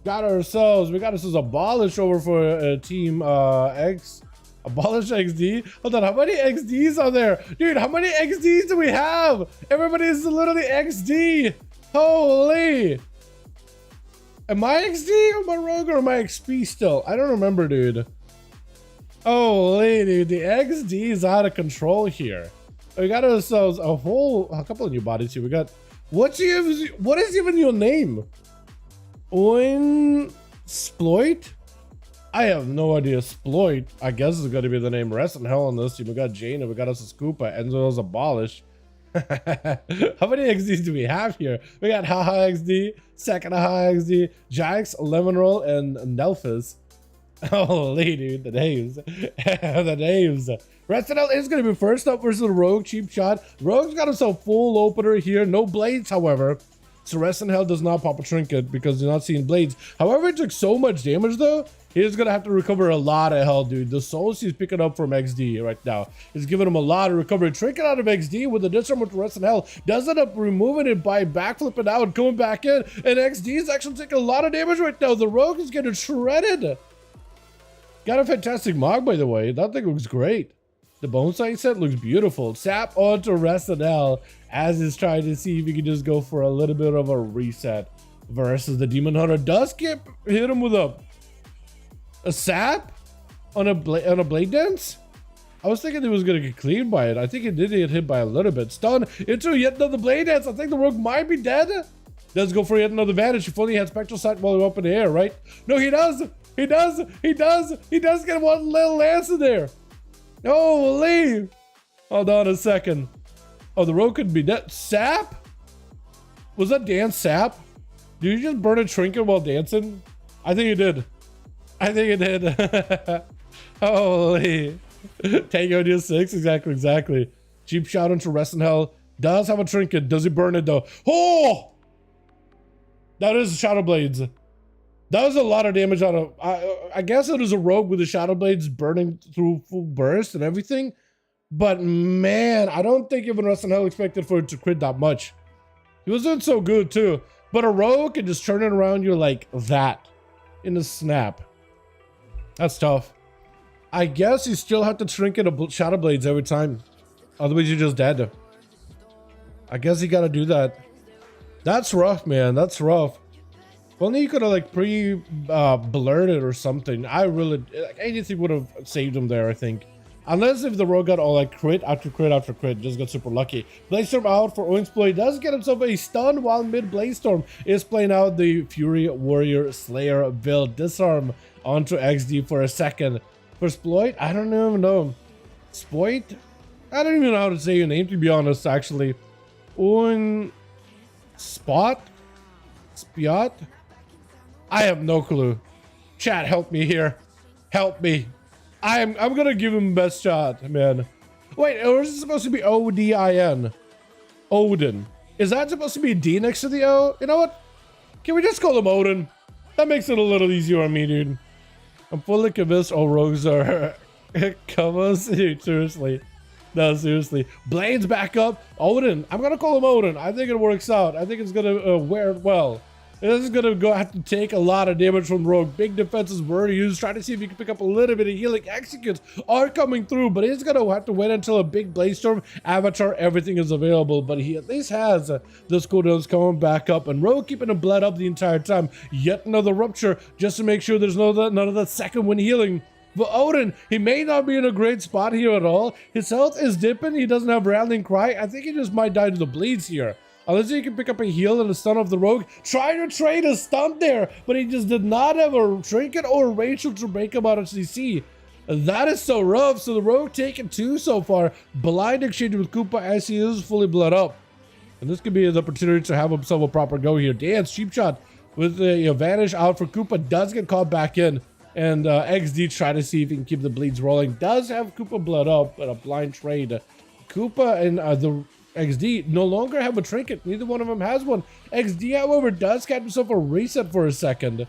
We got ourselves Abolish over for Team X. Abolish XD. Hold on, how many XDs are there? Dude, how many XDs do we have? Everybody is literally XD. Holy. Am I XD? Am I Rogue or am I XP still? I don't remember, dude. Holy, dude, the XD is out of control here. We got ourselves a couple of new bodies here. We got, what is even your name? Exploit? I have no idea. Exploit, I guess is going to be the name. Rest in hell on this team. We got Jane and we got us a Scoopa. Enzo's Abolish. How many XDs do we have here? We got Haha XD, Second Haha XD, Jax, Lemon Roll, and Nelphis. Holy, dude, the names. The names. Retinel is going to be first up versus Rogue. Cheap shot. Rogue's got himself full opener here. No blades, however. So Rest in Hell does not pop a trinket because you're not seeing blades. However, it took so much damage though. He's going to have to recover a lot of health, dude. The souls he's picking up from XD right now is giving him a lot of recovery. Trinket out of XD with the disarm to Rest in Hell does end up removing it by backflipping out, coming back in. And XD is actually taking a lot of damage right now. The Rogue is getting shredded. Got a fantastic mog, by the way. That thing looks great. The bone sight set looks beautiful. Sap onto Rest in Hell as he's trying to see if he can just go for a little bit of a reset versus the Demon Hunter. Does hit him with a sap on a blade dance. I was thinking he was gonna get cleaned by it. I think he did get hit by a little bit. Stun into yet another blade dance. I think the Rogue might be dead. Does go for yet another advantage. If only he had Spectral Sight while up in the air, right? No, he does. He does get one little lance in there. Holy! Hold on a second. Oh, the Rogue could be dead. Sap? Was that dance sap? Did you just burn a trinket while dancing? I think you did. I think it did. Holy. Tango deal 6. Exactly. Cheap shot into Rest in Hell. Does have a trinket. Does he burn it though? Oh! That is Shadow Blades. That was a lot of damage on a... I guess it was a Rogue with the Shadow Blades burning through full burst and everything. But man, I don't think even Rest in Hell expected for it to crit that much. He was doing so good too. But a Rogue can just turn it around you like that in a snap. That's tough. I guess you still have to trinket a Shadow Blades every time. Otherwise you're just dead. I guess you gotta do that. That's rough, man. That's rough. If only you could have like blurred it or something. I really, like, anything would have saved him there, I think. Unless if the Rogue got all like crit after crit after crit, just got super lucky. Bladestorm out for Oinsploit. Does get himself a stun while mid Bladestorm is playing out the Fury Warrior Slayer build. Disarm onto XD for a second. For Sploit, I don't even know. Sploit? I don't even know how to say your name, to be honest, actually. Spot? Spiot? I have no clue. Chat, help me here. Help me. I'm gonna give him best shot, man. Wait, or is it supposed to be O-D-I-N? Odin. Is that supposed to be a D next to the O? You know what? Can we just call him Odin? That makes it a little easier on me, dude. I'm fully convinced all rogues are... Come on, seriously. No, seriously. Blades back up. Odin. I'm gonna call him Odin. I think it works out. I think it's gonna wear it well. This is gonna have to take a lot of damage from Rogue. Big defenses were used. Try to see if you can pick up a little bit of healing. Executes are coming through, but he's gonna have to wait until a big Bladestorm Avatar, everything is available. But he at least has those cooldowns coming back up, and Rogue keeping him bled up the entire time. Yet another rupture just to make sure there's none of that second wind healing. But Odin, he may not be in a great spot here at all. His health is dipping. He doesn't have Rallying Cry. I think he just might die to the bleeds here. Unless he can pick up a heal and a stun of the Rogue. Try to trade a stun there, but he just did not have a trinket or a Rachel to break him out of CC. That is so rough. So the Rogue taking 2 so far. Blind exchange with Koopa as he is fully bled up. And this could be an opportunity to have himself a proper go here. Dance, cheap shot with the advantage out for Koopa. Does get caught back in. And XD try to see if he can keep the bleeds rolling. Does have Koopa bled up, but a blind trade. Koopa and the XD no longer have a trinket. Neither one of them has one. XD, however, does get himself a reset for a second.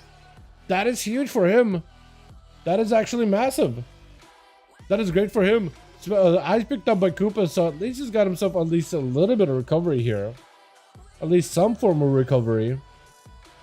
That is huge for him. That is actually massive. That is great for him. So, eyes picked up by Koopa, so at least he's got himself at least a little bit of recovery here. At least some form of recovery.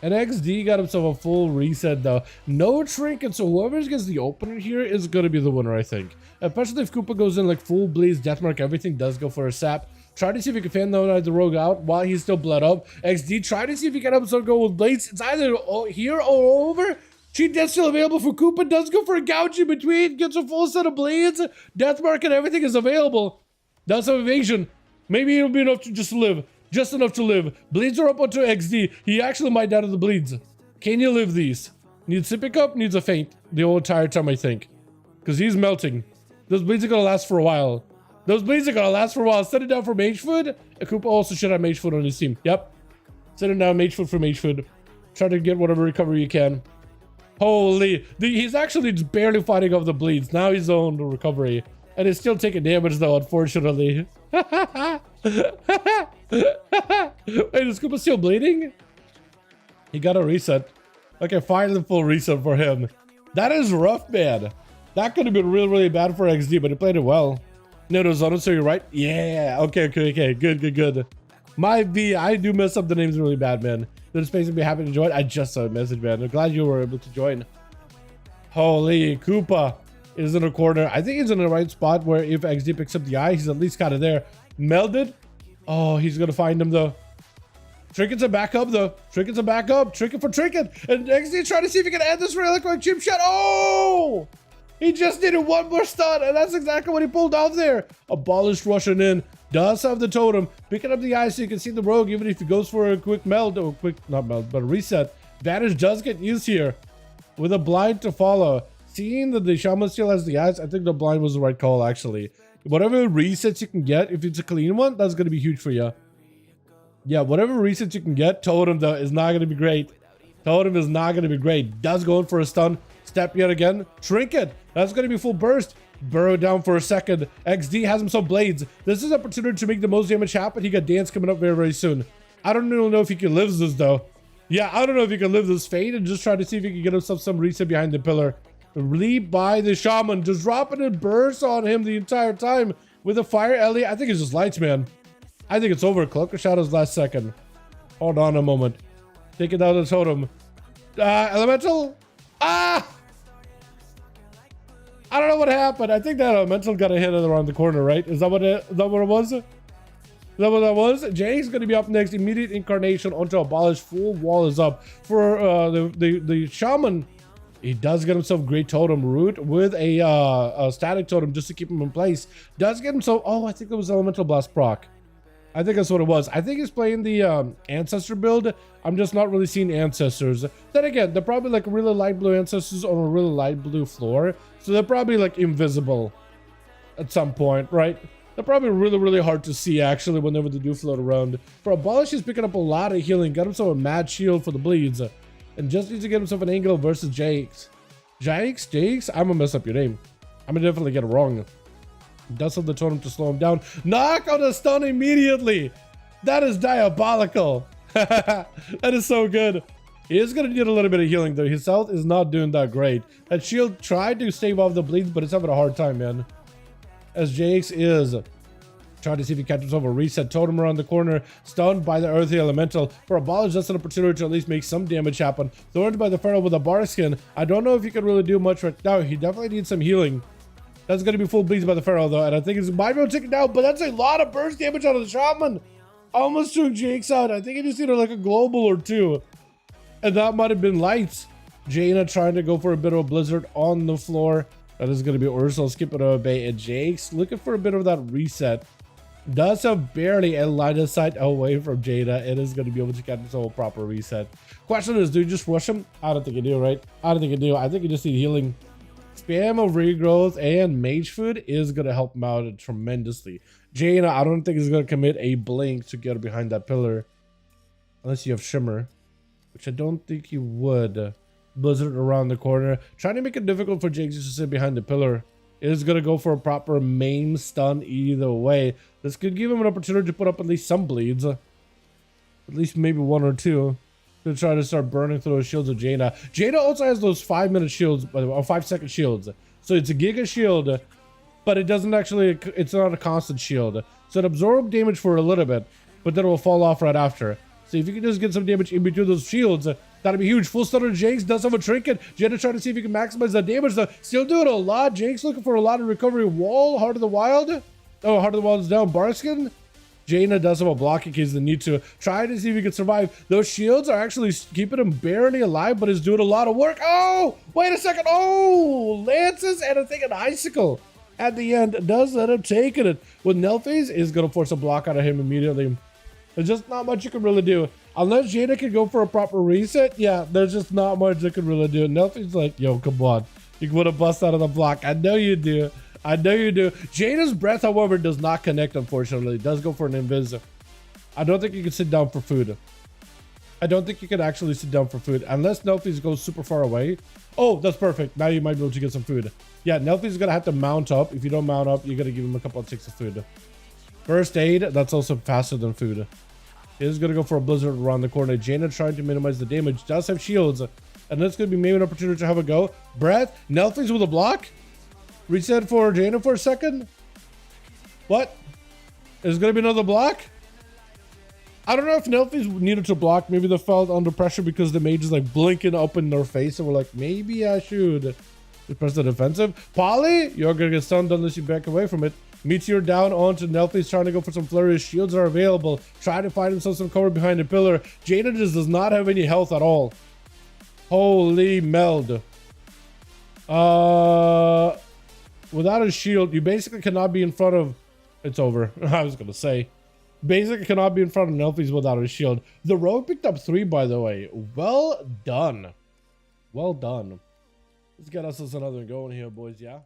And XD got himself a full reset though. No trinket, so whoever gets the opener here is going to be the winner, I think. Especially if Koopa goes in like full bleeds, deathmark, everything does go for a sap. Try to see if you can fan the rogue out while he's still bled up. XD, try to see if you can himself go with blades. It's either here or over. Cheat death still available for Koopa. Does go for a gouge in between. Gets a full set of blades. Deathmark and everything is available. Does have evasion. Maybe it'll be enough to just live. Just enough to live. Bleeds are up onto XD. He actually might die to the bleeds. Can you live these? Needs to pick up, needs a faint. The whole entire time, I think. Because he's melting. Those bleeds are going to last for a while. Those bleeds are going to last for a while. Set it down for mage food. Koopa also should have mage food on his team. Yep. Set him down, mage food for mage food. Try to get whatever recovery you can. Holy. He's actually just barely fighting off the bleeds. Now he's on the recovery. And he's still taking damage though, unfortunately. Wait, is Koopa still bleeding? He got a reset. Okay, finally full reset for him. That is rough, man. That could have been really, really bad for XD, but he played it well. No, Zona, so you're right. Yeah, okay. Good. My V, I do mess up the names really bad, man. This space would be happy to join. I just saw a message, man. I'm glad you were able to join. Holy, Koopa is in a corner. I think he's in the right spot where if XD picks up the eye, he's at least kind of there. Melded. Oh, he's gonna find him though. Trinket's a back up though. Trinket's a back up. Trinket for Trinket. And XD trying to see if he can end this really quick chip shot. Oh! He just needed one more stun, and that's exactly what he pulled off there. Abolished rushing in. Does have the totem. Picking up the eye so you can see the rogue, even if he goes for a quick meld, or not meld, but a reset. Vanish does get used here. With a blind to follow. Seeing that the shaman still has the eyes, I think the blind was the right call, actually. Whatever resets you can get, if it's a clean one, that's going to be huge for you. Yeah, whatever resets you can get, totem, though, is not going to be great. Totem is not going to be great. Does go in for a stun. Step yet again. Trinket. That's going to be full burst. Burrow down for a second. XD has himself blades. This is an opportunity to make the most damage happen. He got dance coming up very, very soon. I don't really know if he can live this, though. Yeah, I don't know if he can live this fade and just try to see if he can get himself some reset behind the pillar. Leap by the shaman, just dropping a burst on him the entire time with a fire Ellie. I think it's just lights, man. I think it's over. Cloak of Shadows last second. Hold on a moment. Take it out of the totem. Elemental. Ah! I don't know what happened. I think that elemental got a hit around the corner, right? Is that what it was? Is that what that was? Jay's going to be up next. Immediate incarnation onto abolish. Full wall is up for the shaman. He does get himself great totem root with a static totem just to keep him in place. Does get himself, oh, I think it was elemental blast proc. I think that's what it was. I think he's playing the ancestor build. I'm just not really seeing ancestors. Then again, they're probably like really light blue ancestors on a really light blue floor. So they're probably like invisible at some point, right? They're probably really, really hard to see actually whenever they do float around. For Abolish, he's picking up a lot of healing. Got himself a mad shield for the bleeds. And just needs to get himself an angle versus Jakes. Jakes? I'm gonna mess up your name. I'm gonna definitely get it wrong. Does have the totem to slow him down. Knock on the stun immediately. That is diabolical. That is so good. He is gonna need a little bit of healing though. His health is not doing that great. That shield tried to stave off the bleeds, but it's having a hard time, man. As Jakes is trying to see if he catches over. Reset totem around the corner. Stunned by the earthy elemental. For Abolish, that's an opportunity to at least make some damage happen. Thorned by the Pharaoh with a bar skin. I don't know if he can really do much right now. He definitely needs some healing. That's going to be full bleeds by the Pharaoh though. And I think it's might be able to take it down. But that's a lot of burst damage out of the shaman. Almost took Jakes out. I think he just needed like a global or two. And that might have been lights. Jaina trying to go for a bit of a blizzard on the floor. That is going to be Ursula skipping away. And Jakes looking for a bit of that reset. Does have barely a line of sight away from Jada. It is going to be able to get this whole proper reset. Question is, do you just rush him? I don't think you do, right? I don't think you do. I think you just need healing. Spam of regrowth and mage food is going to help him out tremendously. Jaina, I don't think he's going to commit a blink to get behind that pillar. Unless you have Shimmer. Which I don't think he would. Blizzard around the corner. Trying to make it difficult for Jakes to sit behind the pillar. Is going to go for a proper main stun either way. This could give him an opportunity to put up at least some bleeds. At least maybe one or two. To try to start burning through those shields of Jaina. Jaina also has those 5-minute shields, or 5-second shields. So it's a giga shield, but it doesn't actually, it's not a constant shield. So it absorbs damage for a little bit, but then it will fall off right after. So if you can just get some damage in between those shields, That'd be huge. Full stun on Jinx. Does have a trinket. Jaina trying to see if he can maximize the damage. Though. Still doing a lot. Jinx looking for a lot of recovery. Wall. Heart of the Wild. Oh, Heart of the Wild is down. Barskin. Jaina does have a block in case they need to. Try to see if he can survive. Those shields are actually keeping him barely alive, but is doing a lot of work. Oh, wait a second. Oh, Lances and I think an Icicle at the end does end up taking it. With Nelphys is going to force a block out of him immediately. There's just not much you can really do. Unless Jaina can go for a proper reset, yeah, there's just not much you can really do. Nelphys like, yo, come on. You want to bust out of the block. I know you do. I know you do. Jaina's breath, however, does not connect, unfortunately. It does go for an invis. I don't think you can sit down for food. I don't think you can actually sit down for food. Unless Nelphys goes super far away. Oh, that's perfect. Now you might be able to get some food. Yeah, Nelphys is going to have to mount up. If you don't mount up, you're going to give him a couple of ticks of food. First aid, that's also faster than food. He is going to go for a blizzard around the corner. Jaina trying to minimize the damage. Does have shields. And that's going to be maybe an opportunity to have a go. Breath. Nelphys with a block. Reset for Jaina for a second. What? Is going to be another block? I don't know if Nelphys needed to block. Maybe they felt under pressure because the mage is like blinking up in their face. And we're like, maybe I should press the defensive. Polly, you're going to get stunned unless you back away from it. Meteor down onto Nelphys, trying to go for some flurries. Shields are available. Trying to find himself some cover behind the pillar. Jaina just does not have any health at all. Holy meld. Without a shield, you basically cannot be in front of... It's over. I was going to say. Basically cannot be in front of Nelphys without a shield. The rogue picked up 3, by the way. Well done. Well done. Let's get us another going here, boys, yeah?